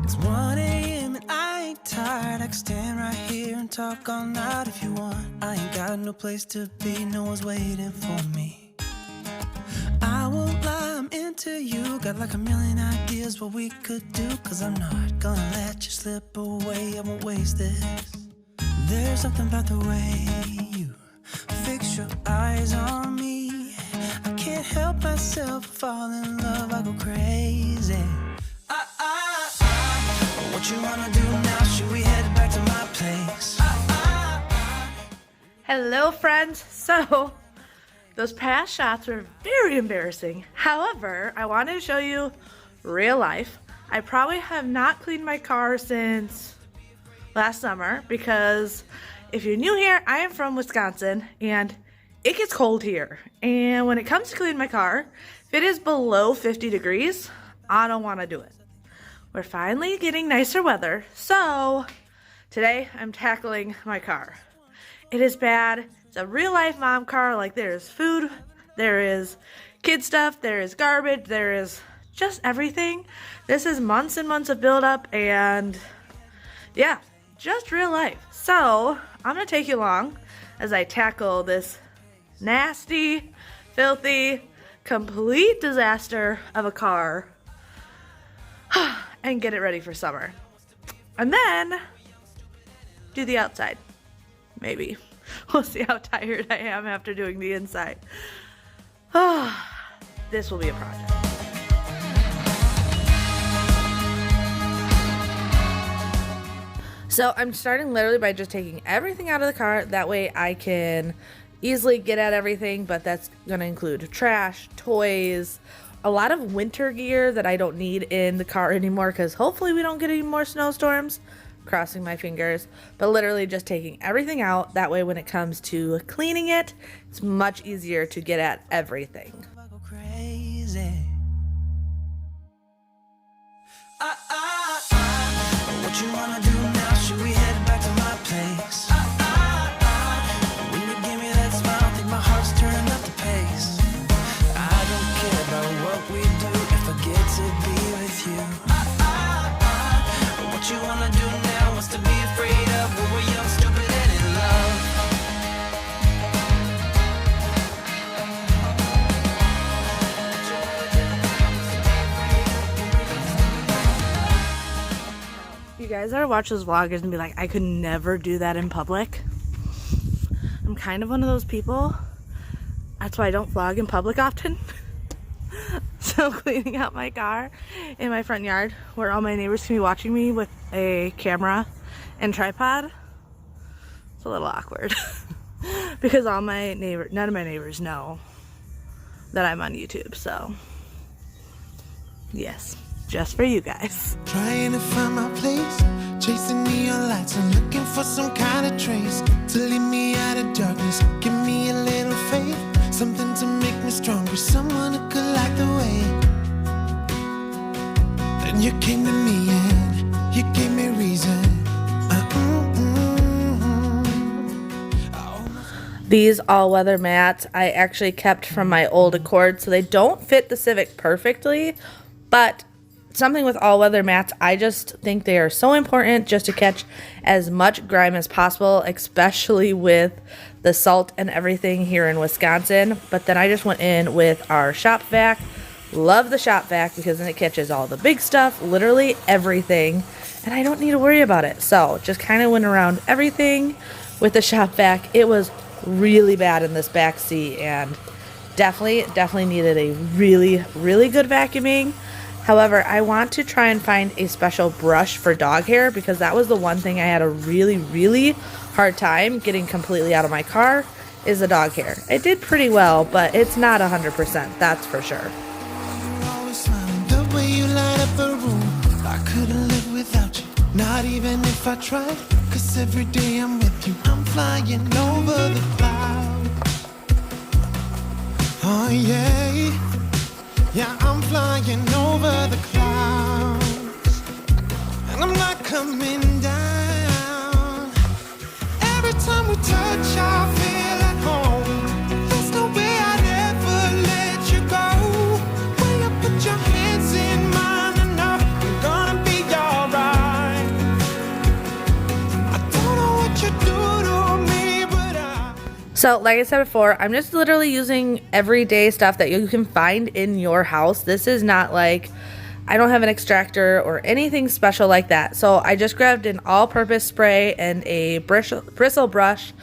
It's 1 a.m. and I ain't tired. I can stand right here and talk all night if you want. I ain't got no place to be, no one's waiting for me. I won't lie, I'm into you. Got like a million ideas what we could do. Cause I'm not gonna let you slip away, I won't waste this. There's something about the way you fix your eyes on me. I can't help myself, fall in love, I go crazy. What you wanna do now? Should we head back to my place? Hello friends. So those past shots were very embarrassing. However, I wanted to show you real life. I probably have not cleaned my car since last summer because if you're new here, I am from Wisconsin and it gets cold here. And when it comes to cleaning my car, if it is below 50 degrees, I don't want to do it. We're finally getting nicer weather, so today I'm tackling my car. It is bad. It's a real life mom car. Like, there is food, there is kid stuff, there is garbage, there is just everything. This is months and months of buildup, and yeah, just real life. So I'm gonna take you along as I tackle this nasty, filthy, complete disaster of a car and get it ready for summer. And then do the outside. Maybe. We'll see how tired I am after doing the inside. This will be a project. So I'm starting literally by just taking everything out of the car. That way I can easily get at everything, but that's going to include trash, toys, a lot of winter gear that I don't need in the car anymore because hopefully we don't get any more snowstorms. Crossing my fingers. But literally just taking everything out. That way when it comes to cleaning it, it's much easier to get at everything. What you wanna do now? Should we head back to my place? When you give me that smile, I think my heart's turning up the pace. I don't care about what we do if I get to be with you. What you wanna do now? What's to be afraid of? When we're young, stupid, and in love. You guys ever watch those vloggers and be like, I could never do that in public? I'm kind of one of those people. That's why I don't vlog in public often. So cleaning out my car in my front yard where all my neighbors can be watching me with a camera and tripod, it's a little awkward. Because none of my neighbors know that I'm on YouTube, so yes, just for you guys. Trying to find my place, chasing neon lights and looking for some kind of trace to lead me out of darkness. Give me a little faith, something to make me stronger, someone who could light the way. Then you came to me and you gave me reason. These all-weather mats I actually kept from my old Accord, so they don't fit the Civic perfectly, but something with all-weather mats, I just think they are so important just to catch as much grime as possible, especially with the salt and everything here in Wisconsin. But then I just went in with our shop vac. Love the shop vac because then it catches all the big stuff, literally everything, and I don't need to worry about it. So just kind of went around everything with the shop vac. It was really bad in this back seat and definitely needed a really good vacuuming. However, I want to try and find a special brush for dog hair because that was the one thing I had a really hard time getting completely out of my car is the dog hair. It did pretty well, but it's not 100%, that's for sure. The way you light up a room, I couldn't live without you, not even if I tried. Cause every day I'm with you, I'm flying over the clouds. Oh yeah. Yeah, I'm flying over the clouds, and I'm not coming down. Every time we touch, I feel at home. There's no way I'd ever let you go. When you put your hands in mine, I know you're gonna be alright. So like I said before, I'm just literally using everyday stuff that you can find in your house. This is not like, I don't have an extractor or anything special like that. So I just grabbed an all-purpose spray and a bristle brush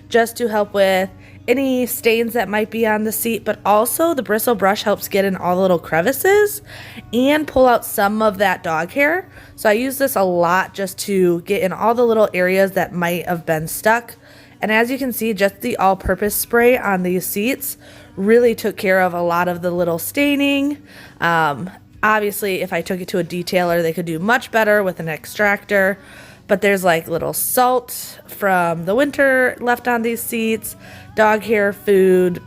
just to help with any stains that might be on the seat, but also the bristle brush helps get in all the little crevices and pull out some of that dog hair. So I use this a lot just to get in all the little areas that might have been stuck. And as you can see, just the all-purpose spray on these seats really took care of a lot of the little staining. Obviously, if I took it to a detailer, they could do much better with an extractor. But there's like little salt from the winter left on these seats, dog hair, food,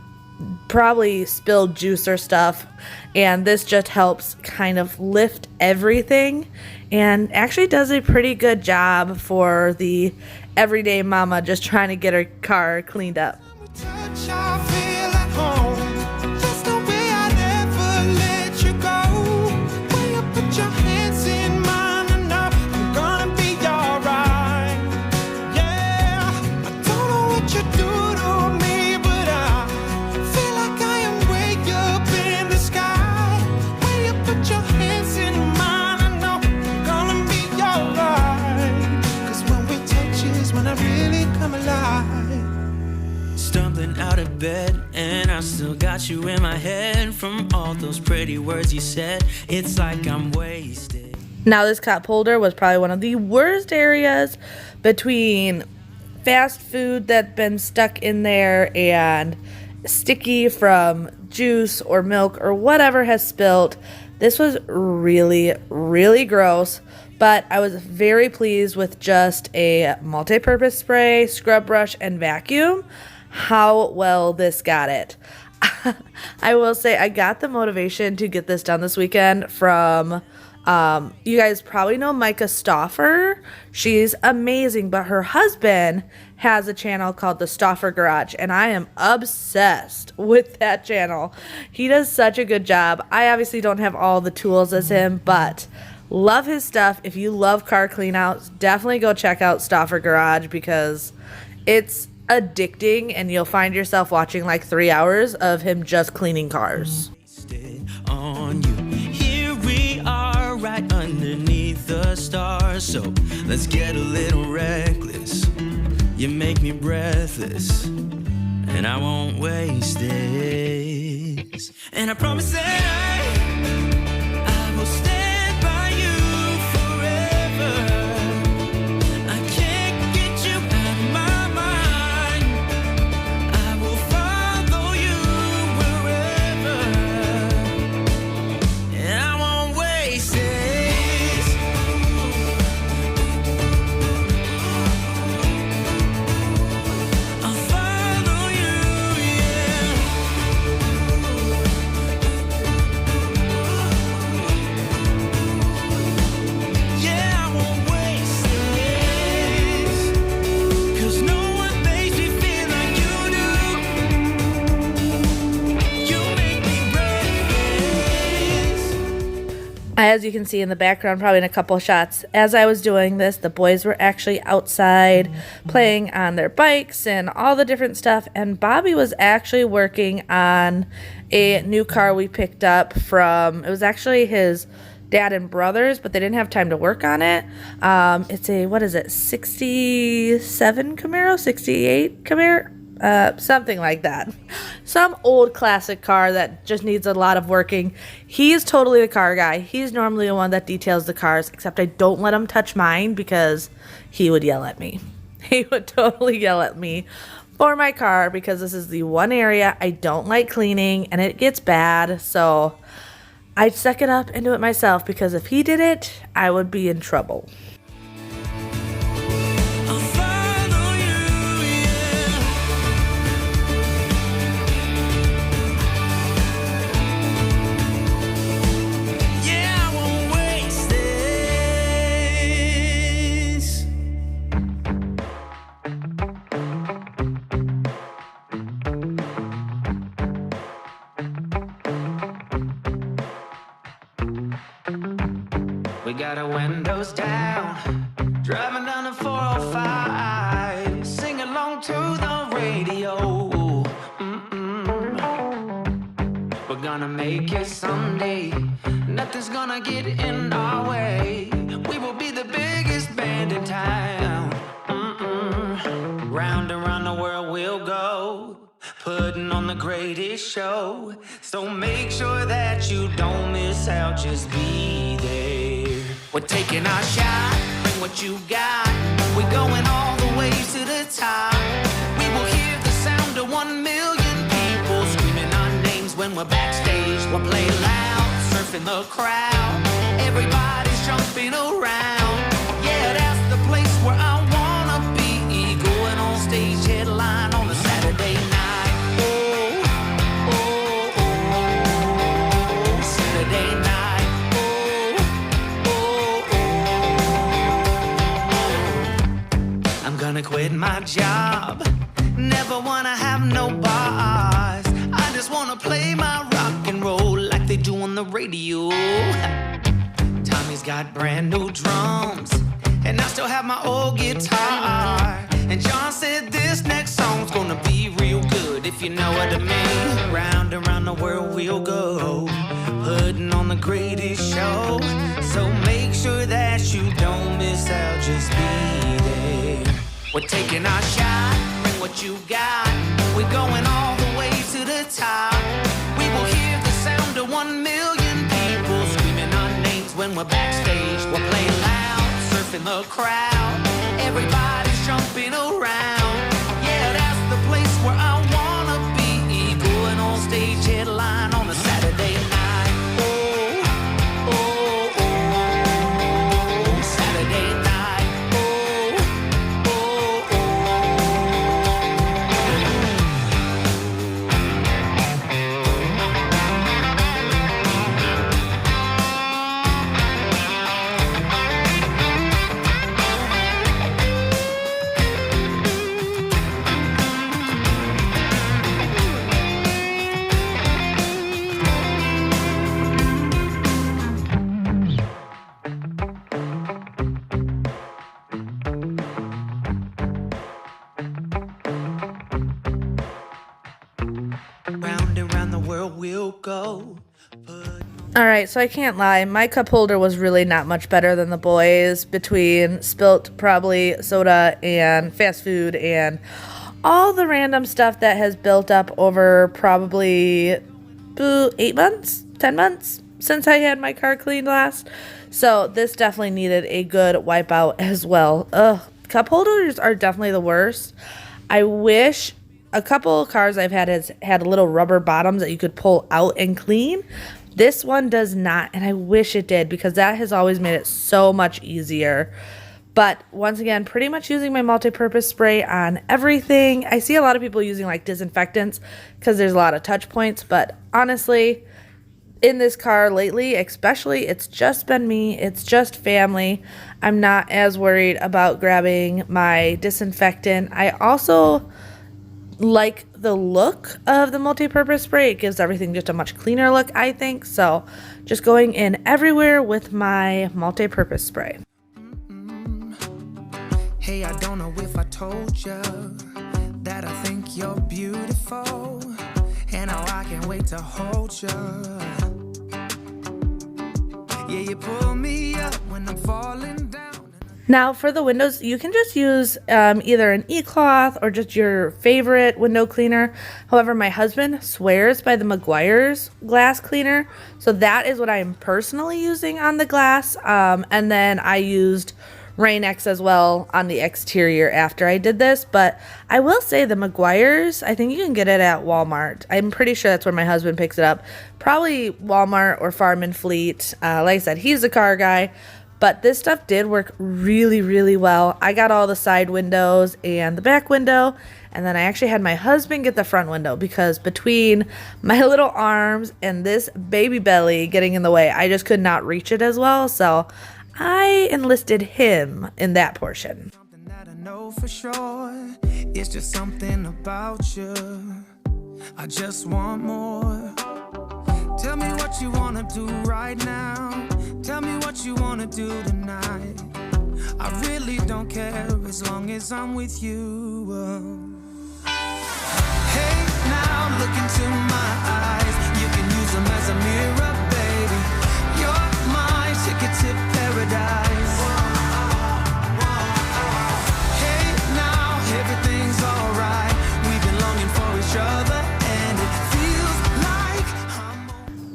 probably spilled juice or stuff. And this just helps kind of lift everything and actually does a pretty good job for the everyday mama just trying to get her car cleaned up. Stumbling out of bed, and I still got you in my head from all those pretty words you said. It's like I'm wasted. Now this cup holder was probably one of the worst areas between fast food that's been stuck in there and sticky from juice or milk or whatever has spilled. This was really, really gross. But I was very pleased with just a multi-purpose spray, scrub brush, and vacuum, how well this got it. I will say I got the motivation to get this done this weekend from, you guys probably know Micah Stauffer. She's amazing, but her husband has a channel called the Stauffer Garage, and I am obsessed with that channel. He does such a good job. I obviously don't have all the tools as him, but love his stuff. If you love car clean outs, definitely go check out Stauffer Garage because it's addicting and you'll find yourself watching like 3 hours of him just cleaning cars. On you. Here we are right underneath the stars, so let's get a little reckless. You make me breathless and I won't waste this. And I promise that I will stay As you can see in the background, probably in a couple shots, as I was doing this, the boys were actually outside playing on their bikes and all the different stuff, and Bobby was actually working on a new car we picked up from, it was actually his dad and brothers, but they didn't have time to work on it. It's a, what is it, 67 Camaro, 68 Camaro? Something like that. Some old classic car that just needs a lot of working. He's totally the car guy. He's normally the one that details the cars, except I don't let him touch mine because he would yell at me. He would totally yell at me for my car because this is the one area I don't like cleaning and it gets bad. So I suck it up and do it myself because if he did it, I would be in trouble. We got our windows down, driving down the 405, sing along to the radio. gonna make it someday. Nothing's gonna get in our way. We will be the biggest band in town. Round and round the world we'll go, putting on the greatest show. So make sure that you don't miss out, just be there. We're taking our shot, bring what you got. We're going all the way to the top. We will hear the sound of 1 million people screaming our names when we're backstage. We'll play loud, surfing the crowd. Everybody's jumping around. Yeah, that's the place where I wanna be. Going on stage, headline on a Saturday night. Oh, oh, oh, Saturday night. Oh, oh, oh. I'm gonna quit my job. Never wanna have no bars. I just wanna play my rock and roll like they do on the radio. Tommy's got brand new drums, and I still have my old guitar. And John said this next song's gonna be real good, if you know what I mean. Round and round the world we'll go, putting on the greatest show. So make sure that you don't miss out, just be there. We're taking our shot, bring what you got. We're going all the way to the top. We will hear the sound of 1 million people screaming our names when we're backstage. We'll play loud, surfing the crowd. Everybody's jumping around. Yeah, that's the place where I wanna be. Going on stage, headline on a Saturday night. Oh, oh, oh, Saturday night. Oh, oh, oh. Round and round the world we'll go. Alright, so I can't lie, my cup holder was really not much better than the boys, between spilt probably soda and fast food and all the random stuff that has built up over probably 8 months, 10 months since I had my car cleaned last. So this definitely needed a good wipe out as well. Ugh, cup holders are definitely the worst. I wish a couple of cars I've had has had little rubber bottoms that you could pull out and clean. This one does not, and I wish it did, because that has always made it so much easier. But once again, pretty much using my multi-purpose spray on everything. I see a lot of people using like disinfectants because there's a lot of touch points, but honestly, in this car lately, especially, it's just been me. It's just family. I'm not as worried about grabbing my disinfectant. I also like the look of the multi-purpose spray. It gives everything just a much cleaner look, I think. So just going in everywhere with my multi-purpose spray. Hey, I don't know if I told you that I think you're beautiful, and how I can't wait to hold you. Yeah, you pull me up when I'm falling down. Now for the windows, you can just use either an e-cloth or just your favorite window cleaner. However, my husband swears by the Meguiar's glass cleaner, so that is what I am personally using on the glass. And then I used Rain-X as well on the exterior after I did this. But I will say the Meguiar's, I think you can get it at Walmart. I'm pretty sure that's where my husband picks it up. Probably Walmart or Farm and Fleet. Like I said, he's a car guy. But this stuff did work really, really well. I got all the side windows and the back window. And then I actually had my husband get the front window, because between my little arms and this baby belly getting in the way, I just could not reach it as well. So I enlisted him in that portion. Something that I know for sure, it's just something about you. I just want more. Tell me what you wanna do right now. Tell me what you wanna do tonight. I really don't care as long as I'm with you. Hey, now look into my eyes. You can use them as a mirror, baby. You're my ticket to paradise. Hey, now everything's alright. We've been longing for each other, and it feels like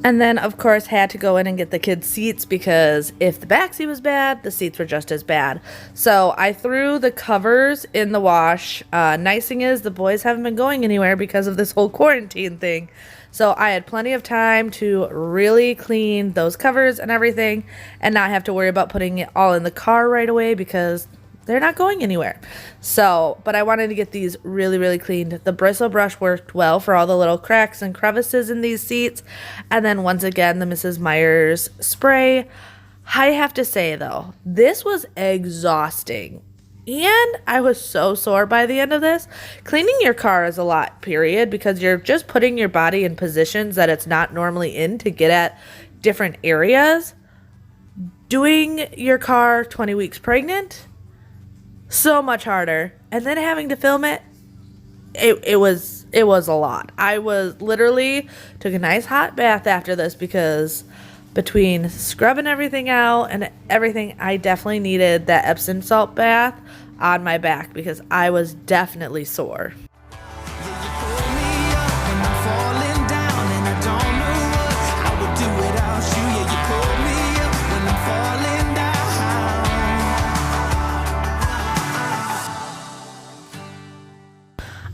And then, of course, had to go in and get the kids' seats because if the back seat was bad, the seats were just as bad. So I threw the covers in the wash. Nice thing is the boys haven't been going anywhere because of this whole quarantine thing. So I had plenty of time to really clean those covers and everything and not have to worry about putting it all in the car right away because they're not going anywhere. So, but I wanted to get these really, really cleaned. The bristle brush worked well for all the little cracks and crevices in these seats. And then once again, the Mrs. Myers spray. I have to say though, this was exhausting. And I was so sore by the end of this. Cleaning your car is a lot, period, because you're just putting your body in positions that it's not normally in to get at different areas. Doing your car 20 weeks pregnant, so much harder. And then having to film it, it was a lot. I was literally took a nice hot bath after this because between scrubbing everything out and everything, I definitely needed that Epsom salt bath on my back because I was definitely sore.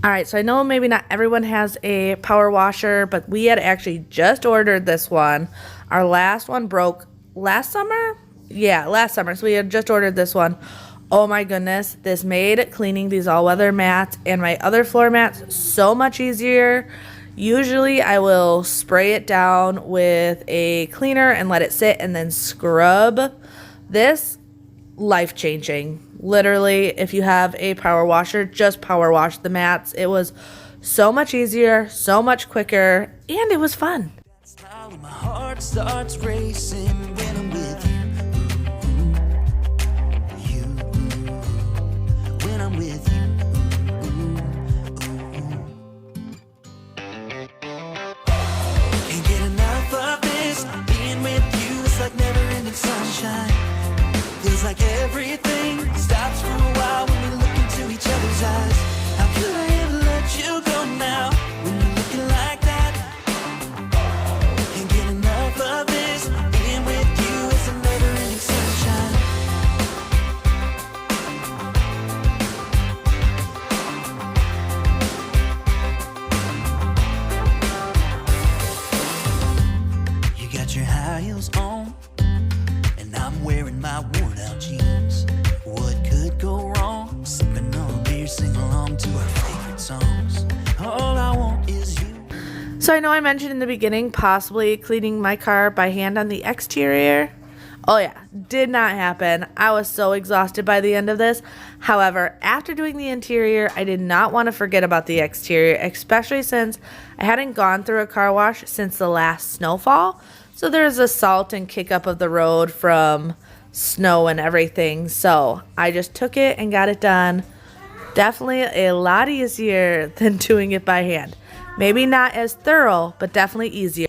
All right, so I know maybe not everyone has a power washer, but we had actually just ordered this one. Our last one broke last summer? Yeah, last summer. So we had just ordered this one. Oh my goodness, this made cleaning these all-weather mats and my other floor mats so much easier. Usually I will spray it down with a cleaner and let it sit and then scrub. This, life-changing. Literally, if you have a power washer, just power wash the mats. It was so much easier, so much quicker, and it was fun. My heart starts racing when I'm with you. When I'm with you. Can't get enough of this. Being with you is like never-ending sunshine. Feels like everything stops for a while when we look into each other's eyes. How could I ever let you go now when you're looking like that? Can't get enough of this. Being with you is a never-ending sunshine. You got your high heels on, and I'm wearing my worn-out jeans. What could go wrong? Sipping on a beer, sing along to our favorite songs. All I want is you. So I know I mentioned in the beginning possibly cleaning my car by hand on the exterior. Oh yeah, did not happen. I was so exhausted by the end of this. However, after doing the interior, I did not want to forget about the exterior, especially since I hadn't gone through a car wash since the last snowfall. So there's a salt and kick up of the road from snow and everything. So I just took it and got it done. Definitely a lot easier than doing it by hand. Maybe not as thorough, but definitely easier.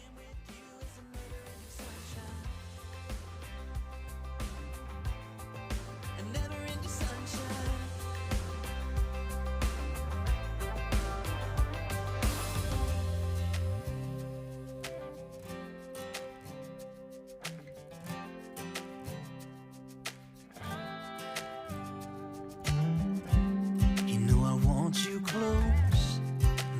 You know I want you close.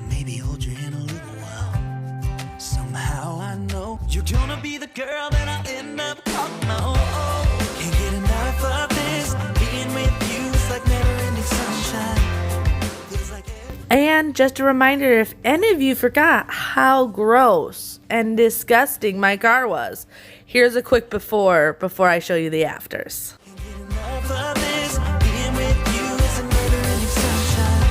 Maybe hold your hand a little while. Somehow I know you're gonna be the girl that I end up calling my own. Can't get enough of this. Being with you is like never-ending sunshine. Feels like And just a reminder, if any of you forgot how gross and disgusting my car was, here's a quick before I show you the afters. can't get enough of this. Being with you is a never-ending sunshine.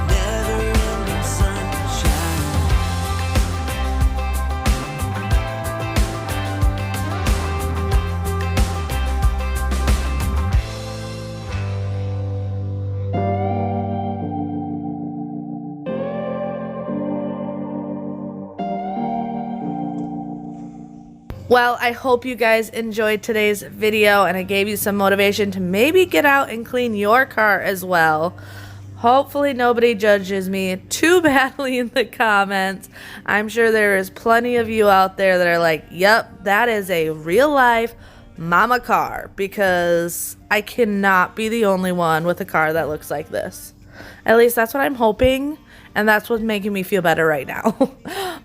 Never-ending sunshine. Well, I hope you guys enjoyed today's video and I gave you some motivation to maybe get out and clean your car as well. Hopefully nobody judges me too badly in the comments. I'm sure there is plenty of you out there that are like, yep, that is a real life mama car, because I cannot be the only one with a car that looks like this. At least that's what I'm hoping, and that's what's making me feel better right now.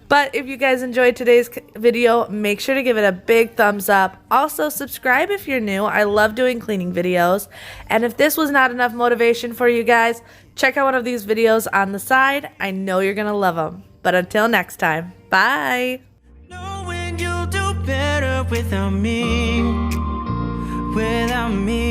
But if you guys enjoyed today's video, make sure to give it a big thumbs up. Also, subscribe if you're new. I love doing cleaning videos. And if this was not enough motivation for you guys, check out one of these videos on the side. I know you're going to love them. But until next time, bye. Knowing you'll do better without me, without me.